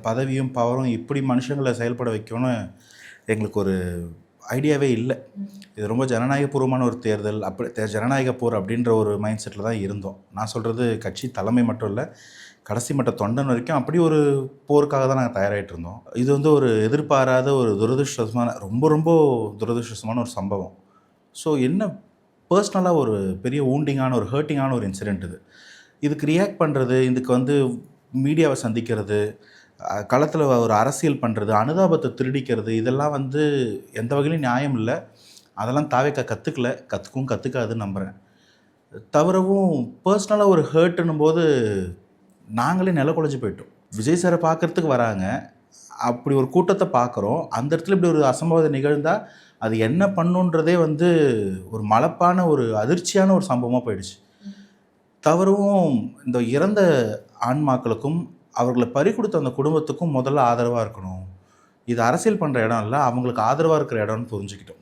பதவியும் பவரும் இப்படி மனுஷங்களை செயல்பட வைக்கும்னு எங்களுக்கு ஒரு ஐடியாவே இல்லை. இது ரொம்ப ஜனநாயகபூர்வமான ஒரு தேர்தல், அப்படி ஜனநாயக போர் அப்படின்ற ஒரு மைண்ட் செட்டில் தான் இருந்தோம். நான் சொல்கிறது கட்சி தலைமை மட்டும் இல்லை, கடைசி மட்ட தொண்டன் வரைக்கும் அப்படி ஒரு போருக்காக தான் நாங்கள் தயாராகிட்டு இருந்தோம். இது வந்து ஒரு எதிர்பாராத ஒரு துரதிருஷ்டமான ரொம்ப ரொம்ப துரதிருஷ்டமான ஒரு சம்பவம். ஸோ என்ன பர்சனலாக ஒரு பெரிய ஊண்டிங்கான ஒரு ஹர்ட்டிங்கான ஒரு இன்சிடெண்ட் இது. இதுக்கு ரியாக்ட் பண்ணுறது, இதுக்கு வந்து மீடியாவை சந்திக்கிறது, களத்தில் ஒரு அரசியல் பண்ணுறது, அனுதாபத்தை திருடிக்கிறது, இதெல்லாம் வந்து எந்த வகையிலும் நியாயம் இல்லை. அதெல்லாம் தாவேக்கா கற்றுக்காதுன்னு நம்புகிறேன். தவிரவும் பர்சனலாக ஒரு ஹர்ட்டுன்னும் போது நாங்களே நில குலைஞ்சு போயிட்டோம். விஜய் சாரை பார்க்குறதுக்கு வராங்க, அப்படி ஒரு கூட்டத்தை பார்க்குறோம். அந்த இடத்துல இப்படி ஒரு அசம்பாவிதம் நிகழ்ந்தால் அது என்ன பண்ணுன்றதே வந்து ஒரு மலப்பான ஒரு அதிர்ச்சியான ஒரு சம்பவமாக போயிடுச்சு. தவறவும் இந்த இறந்த ஆன்மாக்களுக்கும் அவர்களை பறி கொடுத்த அந்த குடும்பத்துக்கும் முதல்ல ஆதரவாக இருக்கணும். இது அரசியல் பண்ணுற இடம் இல்லை, அவங்களுக்கு ஆதரவாக இருக்கிற இடம்னு புரிஞ்சுக்கிட்டோம்.